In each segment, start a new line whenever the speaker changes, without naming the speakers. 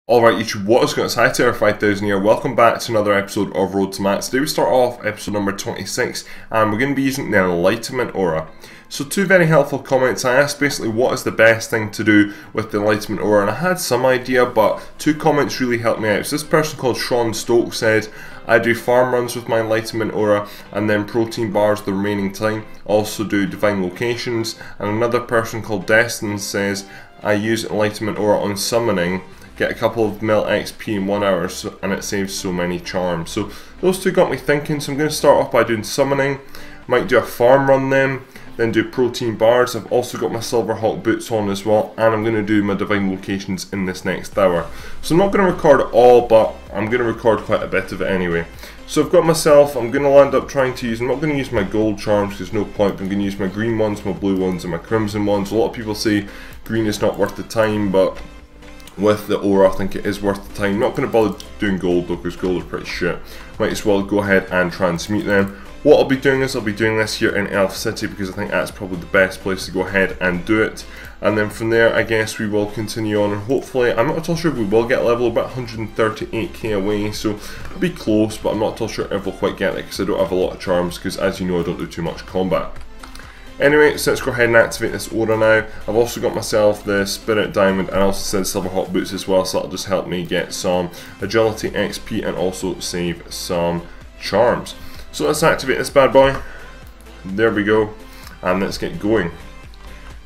Alright YouTube, what is going on? It's Hightower 5000 here. Welcome back to another episode of Road to Max. Today we start off episode number 26 and we're going to be using the Enlightenment aura. So two very helpful comments. I asked basically what is the best thing to do with the Enlightenment aura, and I had some idea, but two comments really helped me out. So this person called Sean Stokes said, I do farm runs with my Enlightenment aura and then protein bars the remaining time. Also do divine locations. And another person called Destin says, I use Enlightenment aura on summoning. Get a couple of mil XP in 1 hour and it saves so many charms. So those two got me thinking, so I'm going to start off by doing summoning. Might do a farm run then do protein bars. I've also got my silver hawk boots on as well, and I'm going to do my divine locations in this next hour. So I'm not going to record it all, but I'm going to record quite a bit of it anyway. So I've got myself, I'm going to land up trying to use, I'm not going to use my gold charms because there's no point, but I'm going to use my green ones, my blue ones and my crimson ones. A lot of people say green is not worth the time, but with the aura I think it is worth the time. Not going to bother doing gold though, because gold is pretty shit. Might as well go ahead and transmute them. What I'll be doing is I'll be doing this here in Elf City because I think that's probably the best place to go ahead and do it. And then from there I guess we will continue on, and hopefully, I'm not at all sure if we will get level, about 138k away, so it'll be close, but I'm not at all sure if we'll quite get it because I don't have a lot of charms, because as you know I don't do too much combat. Anyway, so let's go ahead and activate this aura now. I've also got myself the Spirit Diamond and also said Silver Hawk Boots as well, so that'll just help me get some Agility XP and also save some charms. So let's activate this bad boy. There we go. And let's get going.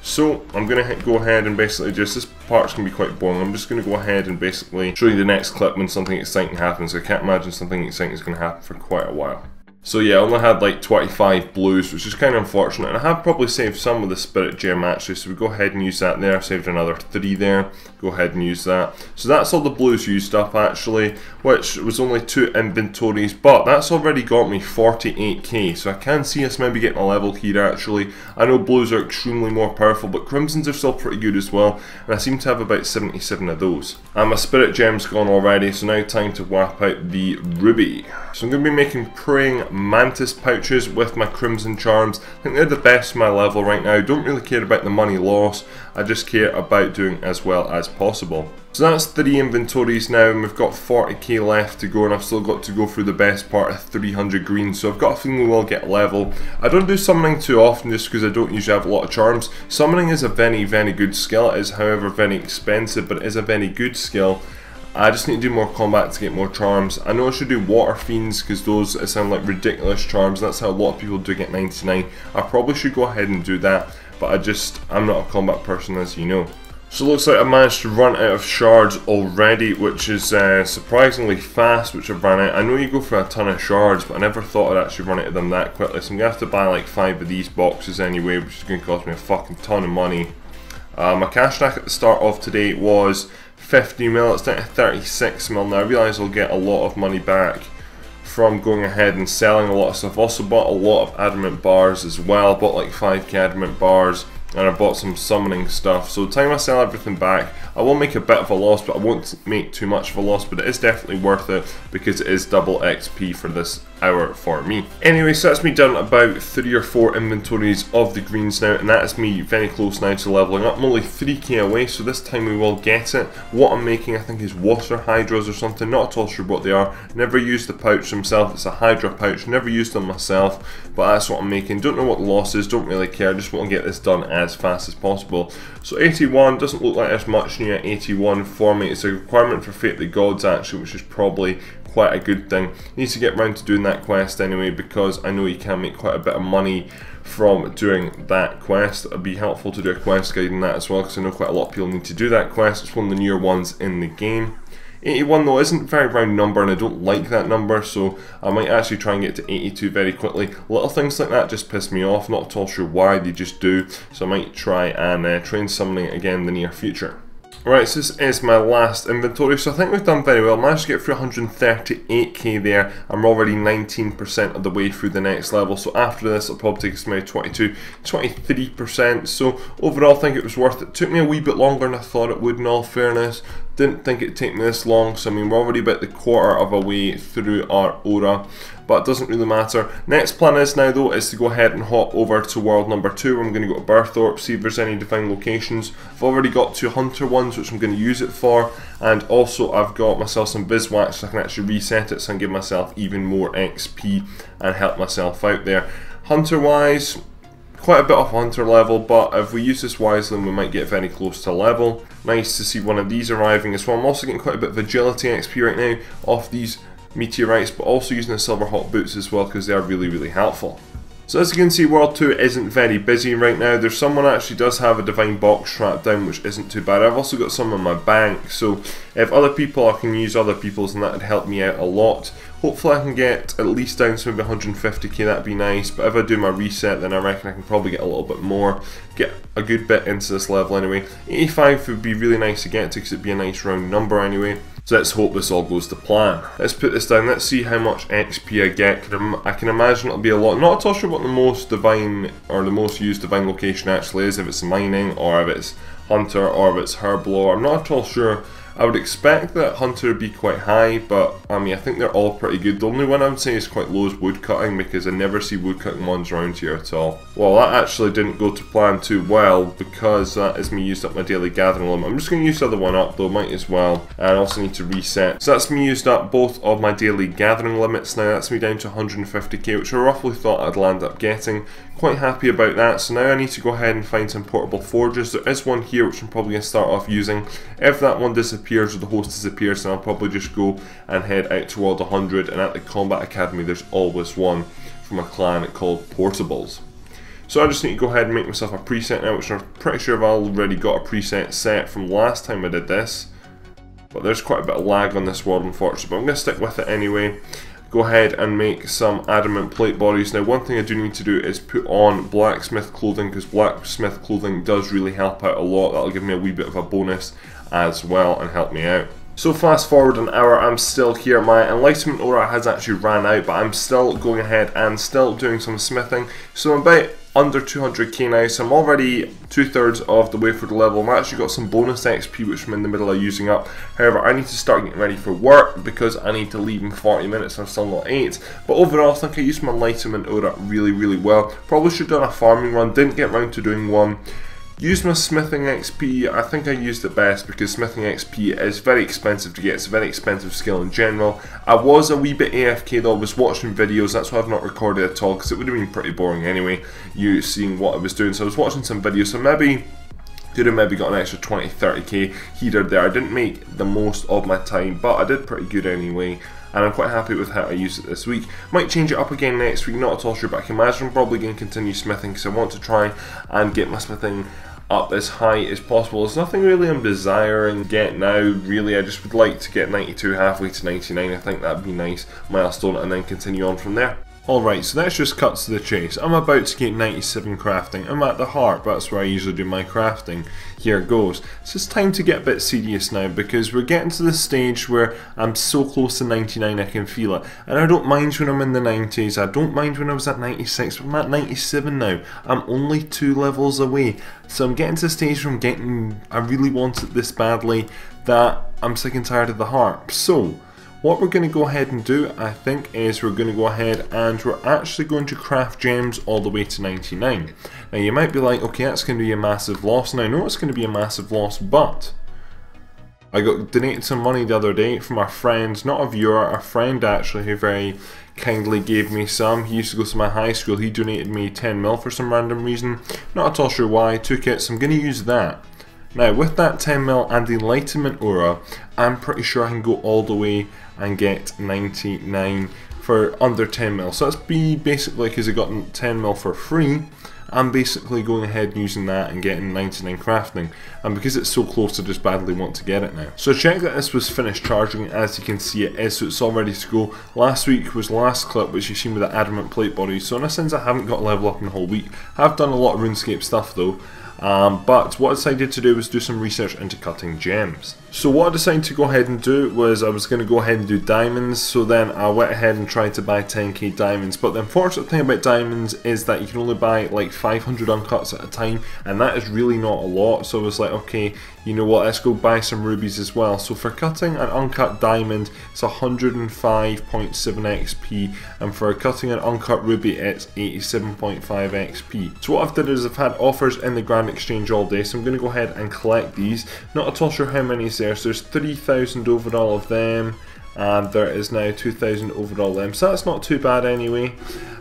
So I'm going to go ahead and basically just, this part's going to be quite boring. I'm just going to go ahead and basically show you the next clip when something exciting happens. I can't imagine something exciting is going to happen for quite a while. So yeah, I only had like 25 blues, which is kind of unfortunate, and I have probably saved some of the Spirit Gem actually, so we go ahead and use that there. I saved another 3 there, go ahead and use that. So that's all the blues used up actually, which was only 2 inventories, but that's already got me 48k, so I can see us maybe getting a level here actually. I know blues are extremely more powerful, but crimsons are still pretty good as well, and I seem to have about 77 of those. And my Spirit Gem's gone already, so now time to whap out the ruby. So I'm going to be making Praying Mantis pouches with my crimson charms. I think they're the best for my level right now. Don't really care about the money loss, I just care about doing as well as possible. So that's 3 inventories now, and we've got 40k left to go, and I've still got to go through the best part of 300 green, so I've got a feeling we will get level. I don't do summoning too often just because I don't usually have a lot of charms. Summoning is a very good skill. It is however very expensive, but it is a very good skill. I just need to do more combat to get more charms. I know I should do Water Fiends because those sound like ridiculous charms. That's how a lot of people do get 99. I probably should go ahead and do that, but I'm not a combat person, as you know. So it looks like I managed to run out of shards already, which is surprisingly fast, which I've run out. I know you go for a ton of shards, but I never thought I'd actually run out of them that quickly. So I'm going to have to buy like 5 of these boxes anyway, which is going to cost me a fucking ton of money. My cash stack at the start of today was 50 mil, it's down to 36 mil now. I realise I'll get a lot of money back from going ahead and selling a lot of stuff. Also bought a lot of adamant bars as well. I bought like 5k adamant bars, and I bought some summoning stuff. So time I sell everything back, I will make a bit of a loss, but I won't make too much of a loss, but it is definitely worth it because it is double XP for this hour for me. Anyway, so that's me done about 3 or 4 inventories of the greens now, and that is me very close now to leveling up. I'm only 3k away, so this time we will get it. What I'm making I think is water hydras or something, not at all sure what they are. Never used the pouch themselves, it's a hydra pouch, never used them myself, but that's what I'm making. Don't know what the loss is, don't really care, just want to get this done as fast as possible. So 81, doesn't look like there's much new at 81 for me. It's a requirement for Fate the Gods actually, which is probably quite a good thing. Need to get round to doing that quest anyway, because I know you can make quite a bit of money from doing that quest. It'd be helpful to do a quest guide in that as well, because I know quite a lot of people need to do that quest. It's one of the newer ones in the game. 81 though isn't a very round number, and I don't like that number, so I might actually try and get to 82 very quickly. Little things like that just piss me off, not at all sure why, they just do, so I might try and train summoning again in the near future. Right, so this is my last inventory, so I think we've done very well. Managed to get through 138k there, and we're already 19% of the way through the next level, so after this it'll probably take us to maybe 22, 23%, so overall I think it was worth it. Took me a wee bit longer than I thought it would in all fairness. Didn't think it'd take me this long, so I mean we're already about the quarter of a way through our aura, but it doesn't really matter. Next plan is now though is to go ahead and hop over to world number 2, where I'm going to go to Berthorpe, see if there's any divine locations. I've already got 2 hunter ones which I'm going to use it for, and also I've got myself some Biswax so I can actually reset it so I can give myself even more XP and help myself out there. Hunter wise, quite a bit off hunter level, but if we use this wisely we might get very close to level. Nice to see one of these arriving as well. I'm also getting quite a bit of agility XP right now off these meteorites, but also using the silver hot boots as well because they are really helpful. So as you can see, World 2 isn't very busy right now. There's someone actually does have a divine box trap down, which isn't too bad. I've also got some in my bank, so if other people, I can use other people's and that would help me out a lot. Hopefully I can get at least down to maybe 150k, that'd be nice, but if I do my reset then I reckon I can probably get a little bit more, get a good bit into this level anyway. 85 would be really nice to get to because it'd be a nice round number anyway. So let's hope this all goes to plan. Let's put this down, let's see how much XP I get. I can imagine it'll be a lot. Not at all sure what the most divine or the most used divine location actually is, if it's mining or if it's hunter or if it's herblore. I'm not at all sure. I would expect that hunter would be quite high, but I mean I think they're all pretty good. The only one I would say is quite low is woodcutting, because I never see woodcutting ones around here at all. Well, that actually didn't go to plan too well, because that is me used up my daily gathering limit. I'm just going to use the other one up though, might as well. And I also need to reset. So that's me used up both of my daily gathering limits now. That's me down to 150k, which I roughly thought I'd land up getting. Quite happy about that. So now I need to go ahead and find some portable forges. There is one here which I'm probably going to start off using. If that one disappears or the host disappears, then I'll probably just go and head out to World 100, and at the Combat Academy there's always one from a clan called Portables. So I just need to go ahead and make myself a preset now, which I'm pretty sure I've already got a preset set from last time I did this. But there's quite a bit of lag on this world unfortunately, but I'm going to stick with it anyway. Go ahead and make some adamant plate bodies. Now one thing I do need to do is put on blacksmith clothing, because blacksmith clothing does really help out a lot. That'll give me a wee bit of a bonus as well and help me out. So fast forward an hour, I'm still here. My Enlightenment aura has actually ran out, but I'm still going ahead and still doing some smithing. So I'm about under 200k now, so I'm already 2/3 of the way through the level. I've actually got some bonus XP which I'm in the middle of using up. However, I need to start getting ready for work because I need to leave in 40 minutes and I'm still not 8. But overall I think I used my Enlightenment aura really well. Probably should have done a farming run, didn't get around to doing one. Used my smithing XP, I think I used it best because smithing XP is very expensive to get, it's a very expensive skill in general. I was a wee bit AFK though, I was watching videos, that's why I've not recorded at all, because it would have been pretty boring anyway, you seeing what I was doing. So I was watching some videos, so maybe could have maybe got an extra 20-30k here or there. I didn't make the most of my time, but I did pretty good anyway. And I'm quite happy with how I used it this week. Might change it up again next week, not at all sure, but I can imagine I'm probably going to continue smithing because I want to try and get my smithing up as high as possible. There's nothing really I'm desiring to get now, really. I just would like to get 92 halfway to 99. I think that'd be nice milestone, and then continue on from there. Alright, so let's just cut to the chase. I'm about to get 97 crafting. I'm at the heart, but that's where I usually do my crafting. Here goes. So it's time to get a bit serious now, because we're getting to the stage where I'm so close to 99 I can feel it. And I don't mind when I'm in the 90s, I don't mind when I was at 96, but I'm at 97 now. I'm only 2 levels away. So I'm getting to the stage where I really want it this badly that I'm sick and tired of the heart. So what we're going to go ahead and do, I think, is we're going to go ahead and we're actually going to craft gems all the way to 99. Now you might be like, okay, that's going to be a massive loss, and I know it's going to be a massive loss, but I got donated some money the other day from a friend, not a viewer, a friend actually, who very kindly gave me some. He used to go to my high school. He donated me 10 mil for some random reason, not at all sure why. I took it, so I'm going to use that. Now with that 10 mil and the Enlightenment aura, I'm pretty sure I can go all the way and get 99 for under 10 mil. So that's basically, because I got 10 mil for free, I'm basically going ahead and using that and getting 99 crafting. And because it's so close, I just badly want to get it now. So check that this was finished charging. As you can see, it is, so it's all ready to go. Last week was the last clip, which you've seen with the adamant plate bodies. So in a sense, I haven't got level up in the whole week. I've done a lot of Runescape stuff though. But what I decided to do was do some research into cutting gems. So what I decided to go ahead and do was I was going to go ahead and do diamonds, so then I went ahead and tried to buy 10k diamonds. But the unfortunate thing about diamonds is that you can only buy like 500 uncuts at a time, and that is really not a lot. So I was like, okay, you know what, let's go buy some rubies as well. So for cutting an uncut diamond, it's 105.7 XP, and for cutting an uncut ruby, it's 87.5 XP. So what I've done is I've had offers in the Grand Exchange all day, so I'm going to go ahead and collect these. Not at all sure how many is there, so there's 3,000 overall of them, and there is now 2,000 overall them, so that's not too bad anyway.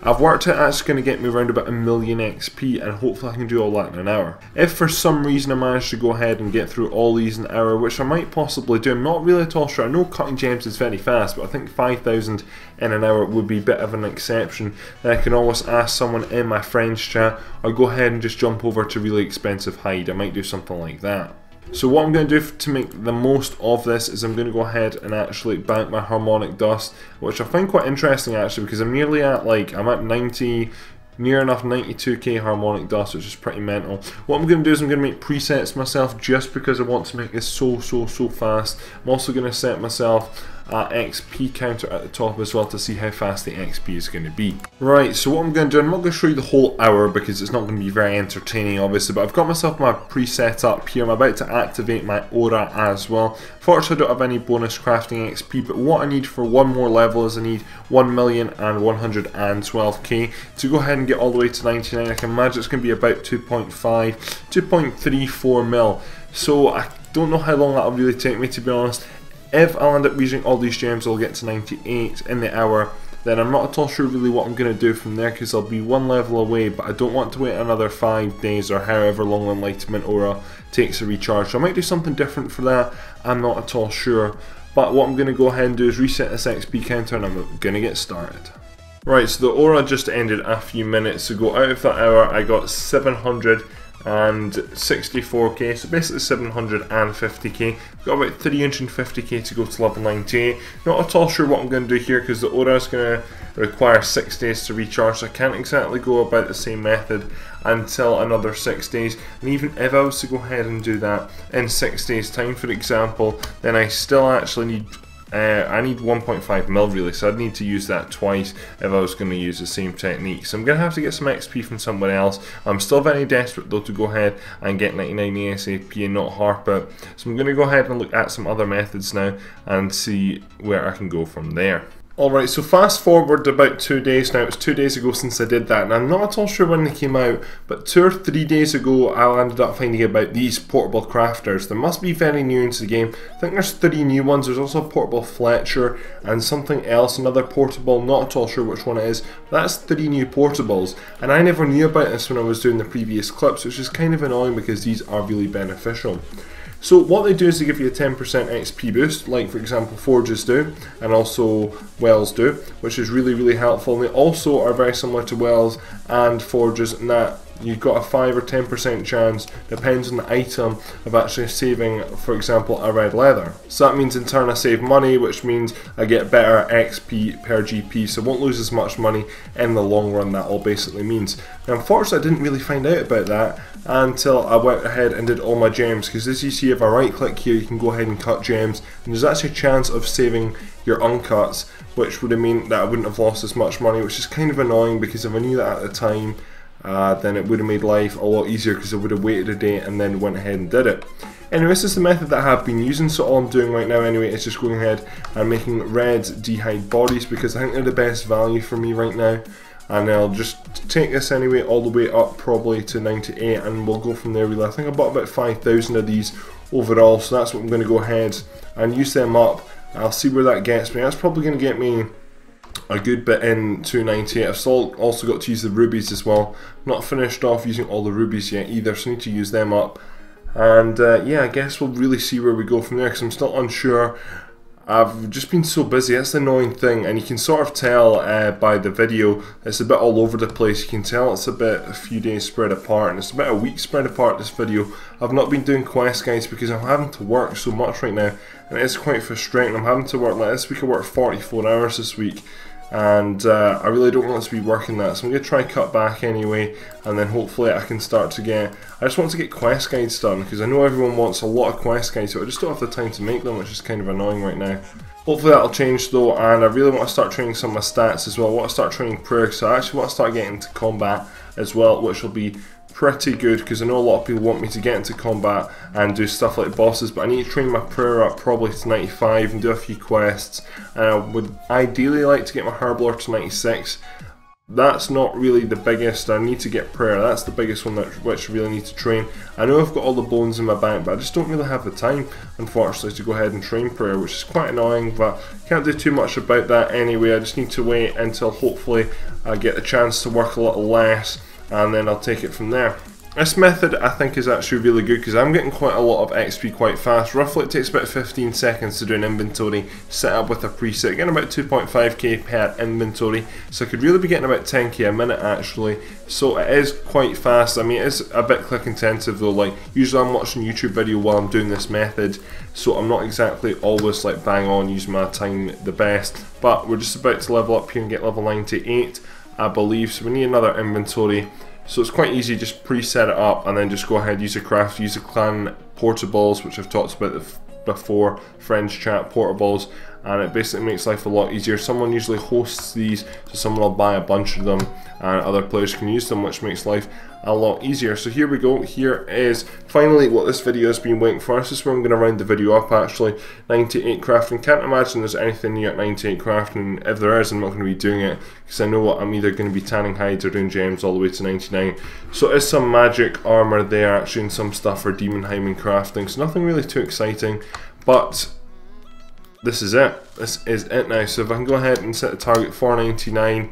I've worked out that's going to get me around about 1,000,000 XP, and hopefully I can do all that in an hour. If for some reason I manage to go ahead and get through all these in an hour, which I might possibly do, I'm not really at all sure. I know cutting gems is very fast, but I think 5,000 in an hour would be a bit of an exception. Then I can always ask someone in my friends chat, or go ahead and just jump over to really expensive hide. I might do something like that. So what I'm going to do to make the most of this is I'm going to go ahead and actually bank my harmonic dust, which I find quite interesting actually, because I'm nearly at I'm at 90, near enough 92k harmonic dust, which is pretty mental. What I'm going to do is I'm going to make presets myself just because I want to make this so fast. I'm also going to set myself XP counter at the top as well to see how fast the XP is going to be. Right, so what I'm going to do, I'm not going to show you the whole hour because it's not going to be very entertaining obviously, but I've got myself my preset up here. I'm about to activate my aura as well. Fortunately I don't have any bonus crafting XP, but what I need for one more level is I need 1,112k to go ahead and get all the way to 99. I can imagine it's going to be about 2.34 mil. So I don't know how long that will really take me, to be honest. If I'll end up using all these gems, I'll get to 98 in the hour. Then I'm not at all sure really what I'm going to do from there, because I'll be one level away, but I don't want to wait another 5 days or however long the Enlightenment aura takes to recharge. So I might do something different for that, I'm not at all sure. But what I'm going to go ahead and do is reset this XP counter and I'm going to get started. Right, so the aura just ended a few minutes ago. Out of that hour I got 764k, so basically 750k. Got about 350k to go to level 98. Not at all sure what I'm going to do here because the aura is going to require 6 days to recharge, so I can't exactly go about the same method until another 6 days. And even if I was to go ahead and do that in 6 days time, for example, then I still actually need I need 1.5 mil really, so I'd need to use that twice if I was going to use the same technique. So I'm going to have to get some XP from someone else. I'm still very desperate though to go ahead and get 99 ASAP and not harp it. So I'm going to go ahead and look at some other methods now and see where I can go from there. Alright, so fast forward about 2 days now. It was 2 days ago since I did that, and I'm not at all sure when they came out, but 2 or 3 days ago I ended up finding about these portable crafters. They must be very new into the game. I think there's 3 new ones. There's also a portable Fletcher and something else, another portable, not at all sure which one it is. But that's 3 new portables, and I never knew about this when I was doing the previous clips, which is kind of annoying because these are really beneficial. So what they do is they give you a 10% XP boost, like for example Forges do, and also Wells do, which is really helpful. And they also are very similar to Wells and Forges in that you've got a 5 or 10% chance, depends on the item, of actually saving, for example, a red leather. So that means in turn I save money, which means I get better XP per GP, so I won't lose as much money in the long run, that all basically means. Now unfortunately I didn't really find out about that until I went ahead and did all my gems, because as you see, if I right click here you can go ahead and cut gems, and there's actually a chance of saving your uncuts, which would have meant that I wouldn't have lost as much money, which is kind of annoying because if I knew that at the time, then it would have made life a lot easier because I would have waited a day and then went ahead and did it. Anyway, this is the method that I have been using, so all I'm doing right now anyway is just going ahead and making red d'hide bodies because I think they're the best value for me right now. And I'll just take this anyway all the way up probably to 98 and we'll go from there really. I think I bought about 5,000 of these overall, so that's what I'm going to go ahead and use them up. I'll see where that gets me. That's probably going to get me a good bit in 298. I've still also got to use the rubies as well. Not finished off using all the rubies yet either, so I need to use them up. And yeah, I guess we'll really see where we go from there because I'm still unsure. I've just been so busy, that's the annoying thing, and you can sort of tell by the video, it's a bit all over the place. You can tell it's a few days spread apart, and it's about a week spread apart this video. I've not been doing quest guides because I'm having to work so much right now, and it's quite frustrating. I'm having to work, like this week I worked 44 hours this week, and I really don't want to be working that, so I'm going to try cut back anyway, and then hopefully I can start to get, I just want to get quest guides done, because I know everyone wants a lot of quest guides, so I just don't have the time to make them, which is kind of annoying right now. Hopefully that'll change though, and I really want to start training some of my stats as well. I want to start training prayer, so I actually want to start getting into combat as well, which will be pretty good because I know a lot of people want me to get into combat and do stuff like bosses, but I need to train my prayer up probably to 95 and do a few quests, and I would ideally like to get my Herblore to 96. That's not really the biggest. I need to get prayer. That's the biggest one which I really need to train. I know I've got all the bones in my bank, but I just don't really have the time, unfortunately, to go ahead and train prayer, which is quite annoying, but can't do too much about that anyway. I just need to wait until hopefully I get the chance to work a little less, and then I'll take it from there. This method I think is actually really good because I'm getting quite a lot of XP quite fast. Roughly it takes about 15 seconds to do an inventory set up with a preset, getting about 2.5k per inventory, so I could really be getting about 10k a minute actually, so it is quite fast. I mean, it is a bit click intensive though, like usually I'm watching a YouTube video while I'm doing this method, so I'm not exactly always like bang on using my time the best, but we're just about to level up here and get level 98 I believe, so we need another inventory. So it's quite easy, just preset it up and then just go ahead, use the craft, use the clan portables, which I've talked about before, friends chat portables, and it basically makes life a lot easier. Someone usually hosts these, so someone will buy a bunch of them and other players can use them, which makes life a lot easier. So here we go. Here is finally what this video has been waiting for. This is where I'm going to round the video up actually. 98 crafting. Can't imagine there's anything new at 98 crafting. If there is, I'm not going to be doing it because I know what I'm either going to be tanning hides or doing gems all the way to 99. So there's some magic armor there actually and some stuff for demon hymen crafting. So nothing really too exciting, but this is it. This is it now. So if I can go ahead and set the target for 99.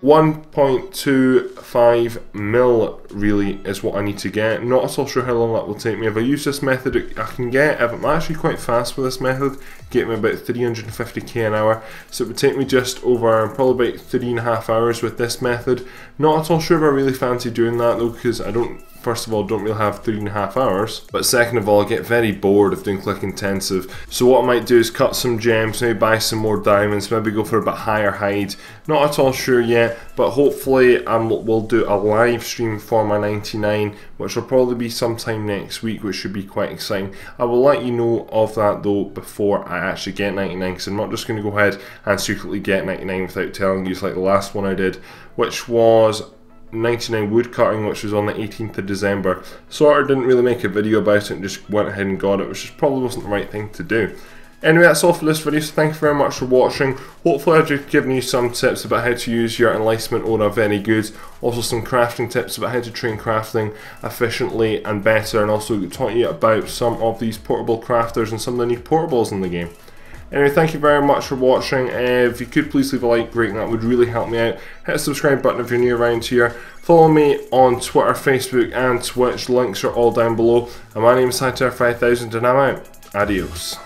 1.25 mil really is what I need to get. Not at all sure how long that will take me. If I use this method, I can get, if I'm actually quite fast with this method, get me about 350k an hour. So it would take me just over probably about 3.5 hours with this method. Not at all sure if I really fancy doing that though, because I don't, first of all, don't really have 3.5 hours, but second of all, I get very bored of doing click intensive. So what I might do is cut some gems, maybe buy some more diamonds, maybe go for a bit higher hide. Not at all sure yet, but hopefully we'll do a live stream for my 99, which will probably be sometime next week, which should be quite exciting. I will let you know of that though before I actually get 99, because I'm not just going to go ahead and secretly get 99 without telling you, like the last one I did, which was 99 wood cutting, which was on the 18th of December. Sort of didn't really make a video about it and just went ahead and got it, which probably wasn't the right thing to do. Anyway, that's all for this video, so thank you very much for watching. Hopefully I've just given you some tips about how to use your Enlightenment aura very good. Also some crafting tips about how to train crafting efficiently and better, and also taught you about some of these portable crafters and some of the new portables in the game. Anyway, thank you very much for watching. If you could please leave a like rating, that would really help me out. Hit the subscribe button if you're new around here. Follow me on Twitter, Facebook and Twitch. Links are all down below. And my name is Hightower 5000 and I'm out. Adios.